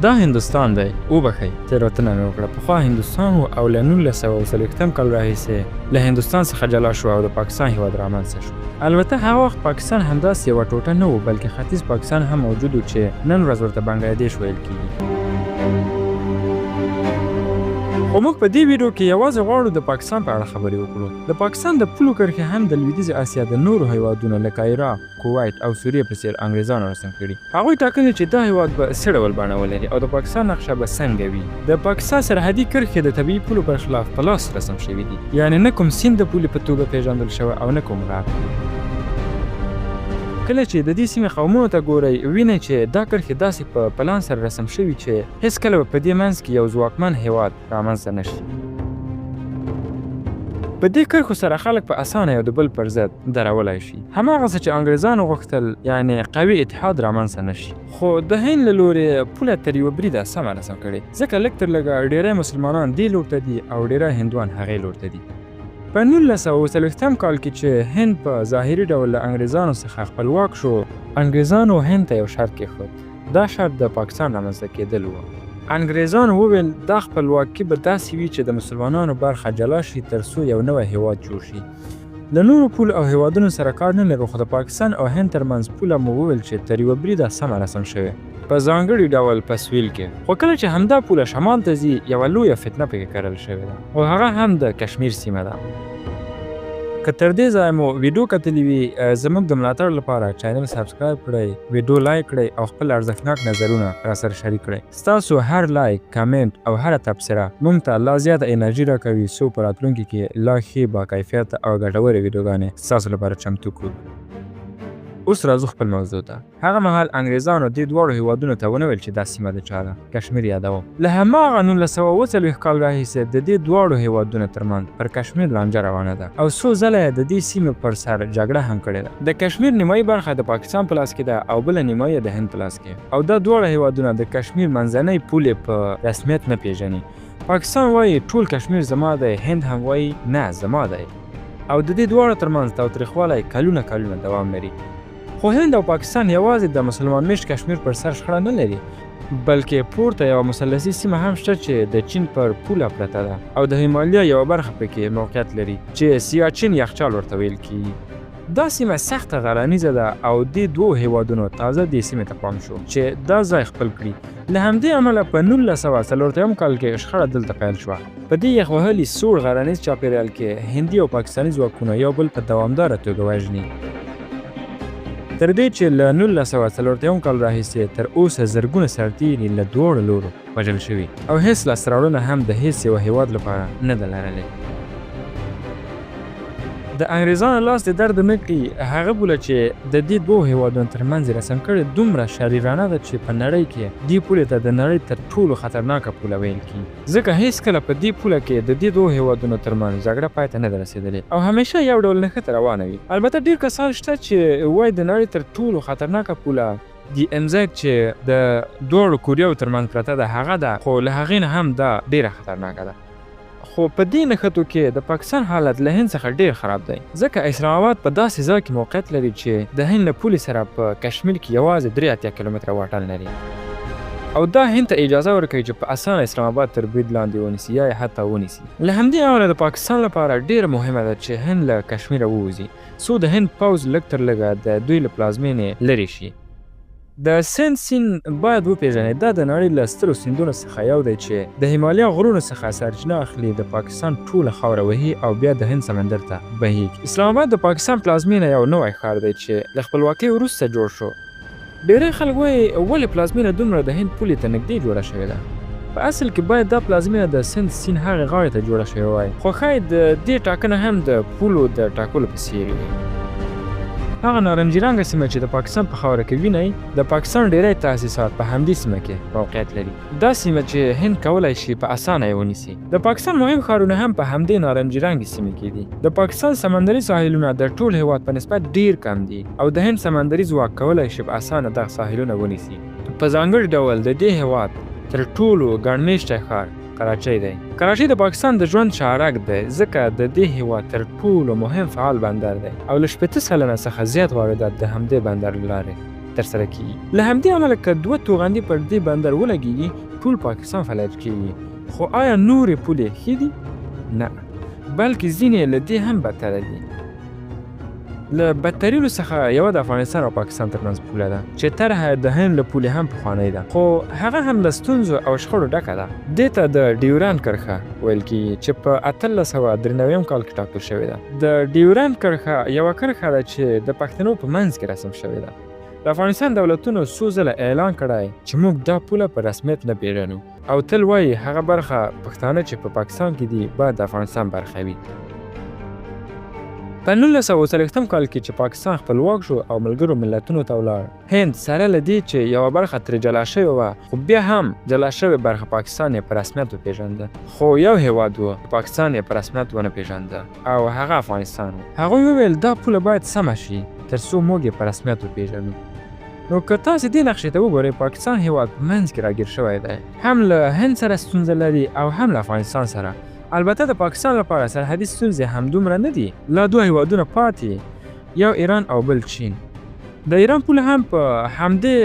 دا هندوستان دی وبخئ تېروتنه مې وکړه پخوا هندوستان و او له 1940 کال راهیسې له هندوستان څخه جلا شو او د پاکستان هېواد رامنځته شو. البته هغه وخت پاکستان همداسې یوه ټوټه نه و بلکې ختیځ پاکستان هم موجود و چې نن ورځ ورته بنګلادیش ویل کېږي. خو موږ په دې ویډیو کې یوازې غواړو د پاکستان په اړه خبرې وکړو. د پاکستان د پولو کرښې هم د لویدیځې اسیا د نورو هیوادونو لکه عراق، کویت او سوریې په څېر انګریزانو رسم کړي. هغوی ټاکلي چې دا هیواد به څه ډول بڼه ولري او د پاکستان نقشه به څنګه وي. د پاکستان سرحدي کرښې د طبیعي پولو پر خلاف په لاس رسم شوي دي، یعنې نه کوم سیند د پولې په توګه پیژندل شوی او نه کوم غر. کله چې د دې سیمې قومونو ته ګورئ وینئ چې دا کرښې داسې په پلان سره رسم شوي چې هیڅکله به په دې منځ کې یو ځواکمن هیواد رامنځته نه شي. په دې کرښو سره خلک په اسانه یو د بل پر ضد درولای شي. هماغه څه چې انګریزانو غوښتل یعنې قوي اتحاد رامنځته نه شي. خو د هند له لورې پوله تر یوه بریده سمه رسم کړې، ځکه لږ تر لږه ډېری مسلمانان دې لور ته دي او ډېری هندوان هغې لور ته دي. په 1940 کال کې چې هند په ظاهري ډول له انګریزانو څخه خپلواک شو، انګریزانو هند ته یو شرط کېښود. دا شرط د پاکستان رامنځته کېدل و. انګریزانو وویل دا خپلواکي به داسې وي چې د مسلمانانو برخه جلا شي تر څو یو نوی هیواد جوړ شي. له نورو پول او هیوادونو سره کار نه لرو، خو د پاکستان او هند ترمنځ پوله مو وویل چې تر یوه بریده سمه رسم شوې په ځانګړي ډول په سویل کې. خو کله چې همدا پوله شمال ته ځي یوه لویه فتنه پکې کرل شوې ده او هغه هم د کشمیر سیمه ده. که تر دې ځایه مو ویډیو کتلي وي زموږ د ملاتړ لپاره چینل سبسکرایب کړئ، ویډیو لایک کړئ او خپل ارزښتناک نظرونه راسره شریک کړئ. ستاسو هر لایک، کامنټ او هره تبصره موږ ته لا زیاته انرژي راکوي څو په راتلونکي کې لا ښې باکیفیته او ګټورې ویډیوګانې ستاسو لپاره چمتو کړو. اوس راځو خپل موضوع ته. هغه مهال انګریزانو دې دواړو هیوادونو ته ونه ویل چې دا سیمه د چا ده، کشمیر یادوم. له هماغه 1940 کال راهیسې د دې دواړو هیوادونو ترمنځ پر کشمیر لانجه روانه ده او څو ځله یې د دې سیمې پر سر جګړه هم کړې ده. د کشمیر نیمایي برخه د پاکستان په لاس کې ده او بله نیمایي د هند په لاس کې، او دا دواړه هیوادونه د کشمیر منځنۍ پولې په رسمیت نه پیژني. پاکستان وایي ټول کشمیر زما دی، هند هم وایي نه زما دی، او د دې دواړو ترمنځ تاوتریخوالی کلونه دوام لري. خو هند او پاکستان یوازې د مسلمان میشت کشمیر پر سر شخړه نه لري، بلکې پورته یوه مثلثي سیمه هم شته چې د چین پر پوله پرته ده او د هیمالیا یوه برخه پکې موقعیت لري چې سیاچین یخچال ورته ویل کېږي. دا سیمه سخته غرنیزه ده او دې دوو هیوادونو تازه دې سیمې ته پام شو چې دا ځای خپل کړي. له همدې امله په 1940 کال کې شخړه دلته پیل شوه. په دې یخ وهلي سوړ غرنیز چاپېریال کې هندي او پاکستاني ځواکونه یو بل په دوامداره توګه وژني، تر دې چې له 1940 کال راهیسې تر اوسه زرګونه سرتیري له دواړو لورو وژل شوي او هیڅ لاسته راوړنه هم د هیڅ یوه هیواد لپاره نه ده لرلې. د انګریزانو لاس د درد نه کړي. هغه پوله چې د دې دوو هیوادونو ترمنځ رسم کړې دومره شریرانه ده چې په نړۍ کې دې پولې ته د نړۍ تر ټولو خطرناکه پوله ویل کېږي، ځکه هیڅکله په دې پوله کې د دې دوو هیوادونو ترمنځ جګړه پای ته نه ده رسېدلې او همیشه یو ډول نښته روانه وي. البته ډېر کسان شته چې وایي د نړۍ تر ټولو خطرناکه پوله دی MZ چې د دواړو کوریاو ترمنځ پرته ده هغه ده، خو له هغې نه هم دا ډېره خطرناکه ده. خو په دې نښتو کې د پاکستان حالت له هند څخه ډېر خراب دی، ځکه اسلام آباد په داسې ځای کې موقعیت لري چې د هند له پولې سره په کشمیر کې یوازې 83 کیلومتره واټن لري او دا هند ته اجازه ورکوي چې په اسانه اسلام آباد تر برید لاندې ونیسي یا یې حتی ونیسي. له همدې امله د پاکستان لپاره ډېره مهمه ده چې هند له کشمیره ووځي څو د هند پوځ لږ تر لږه د دوی له پلازمینې لرې شي. د سند سیند باید وپیژنئ. دا د نړۍ له سترو سیندونو څخه یو دی چې د هیمالیا غرونو څخه سرچینه اخلي، د پاکستان ټوله خاوره وهي او بیا د هند سمندر ته بهیږي. اسلام آباد د پاکستان پلازمینه یو نوی ښار دی چې د خپلواکۍ وروسته جوړ شو. ډېری خلک وایي ولې پلازمینه دومره د هند پولې ته نږدې جوړه شوې ده. په اصل کې باید دا پلازمینه د سند سیند هغې غاړې ته جوړه شوې وای، خو ښایي د دې ټاکنه هم د پولو د ټاکلو په څېر وي. هغه نارنجي رنګه سیمه چې د پاکستان په خاوره کې وینئ، د پاکستان ډېری تاسیسات په همدې سیمه کې موقعیت لري. دا سیمه چې هند کولی شي په اسانه یې ونیسي. د پاکستان مهم ښارونه هم په همدې نارنجي رنګې سیمې کې دي. د پاکستان سمندري ساحلونه د ټول هیواد په نسبت ډېر کم دي او د هند سمندري ځواک کولی شي په اسانه دغه ساحلونه ونیسي. په ځانګړي ډول د دې هیواد تر ټولو ګڼمېشتی ښار کراچۍ دی. کراچۍ د پاکستان د ژوند شارک دی ځکه د دې هیواد تر ټولو مهم فعال بندر دی او له 80 سلنه څخه زیات واردات د همدې بندر له لارې ترسره کیږي. له همدې امله که دوه توغندي پر دې بندر ولګېږي ټول پاکستان فلج کیږي. خو آیا نورې پولې ښې دي؟ نه، بلکې ځینې له دې هم بدتره دي. له بدترینو څخه یوه د افغانستان او پاکستان ترمنځ پوله ده چې طرحه د هند له پولې هم پخوانۍ ده، خو هغه هم له ستونزو او شخړو ډکه ده. دې ته د ډیورند کرښه ویل کېږي چې په 1893 کال کې ټاکل شوې ده. د ډیورند کرښه یوه کرښه ده چې د پښتنو په منځ کې رسم شوې ده. د افغانستان دولتونو څو ځله اعلان کړی چې موږ دا پوله په رسمیت نه پیژنو او تل وایي هغه برخه پښتانه چې په پاکستان کې دي باید د افغانستان برخه وي. په 1940 کال کې چې پاکستان خپلواک شو او ملګرو ملتونو ته ولاړ، هند سره له دې چې یوه برخه ترې جلا شوې وه، خو بیا هم جلا شوې برخه پاکستان یې په رسمیت وپېژنده. خو یو هېواد و پاکستان یې په رسمیت ونه پېژنده او هغه افغانستان و. هغوی وویل دا پوله باید سمه شي تر څو موږ یې په رسمیت وپېژنو. نو که تاسې دې نقشې ته وګورئ، پاکستان هېواد په منځ کې راګیر شوی دی، هم له هند سره ستونزه لري او هم له افغانستان سره. البته د پاکستان لپاره سرحدي ستونزې همدومره نه دي، لا دوه هېوادونه پاتې، یو ایران او بل چین. د ایران پوله هم په همدې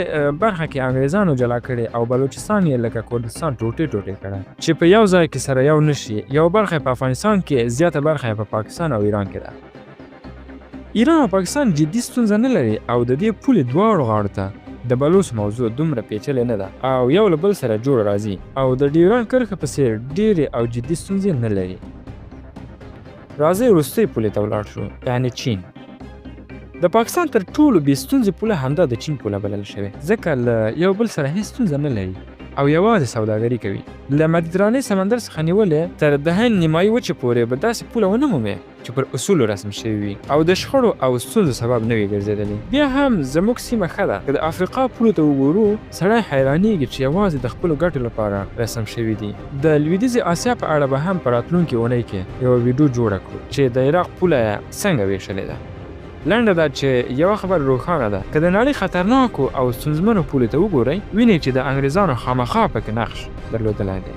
برخه کې انګریزانو جلا کړې او بلوچستان یې لکه کودتاوو ټوټې ټوټې کړه چې په یو ځای کې سره یو نشي. یو برخه په افغانستان کې، زیاته برخه په پاکستان او ایران کې ده. ایران او پاکستان جدي ستونزه نه لري او د دې پولې دواړو غاړو ته د بلوچ موضوع دومره پیچلې نه ده او یو له بل سره جوړ راځي او د ډیورند کرښې په څېر ډېرې او جدي ستونزې نه لري. راځئ وروستۍ پولې ته ولاړ شو، یعنې چین. د پاکستان تر ټولو بې ستونزې پوله همدا د چین پوله بلل شوې، ځکه له یو بل سره هېڅ ستونزه نه لري او یوازې سوداګري کوي. له مدیترانې سمندر څخه نیولې تر د هند نیمایي وچې پورې به داسې پوله ونه مومې چې پر اصولو رسم شوي وي او د شخړو او ستونزو سبب نه وي ګرځېدلې. بیا هم زموږ سیمه ښه ده. که د افریقا پولو ته وګورو، سړی حیرانېږي چې یوازې د خپلو ګټو لپاره رسم شوي دي. د لویدیځې اسیا په اړه به هم په راتلونکې اونۍ کې یوه ویډیو جوړه کړو چې د عراق پوله یې څنګه ویشلې ده. لنډه ده چې یوه خبره روښانه ده، که د نړۍ خطرناکو او ستونزمنو پولې ته وګورئ، وینئ چې د انګریزانو خامخا پکې نقش درلودلی دی.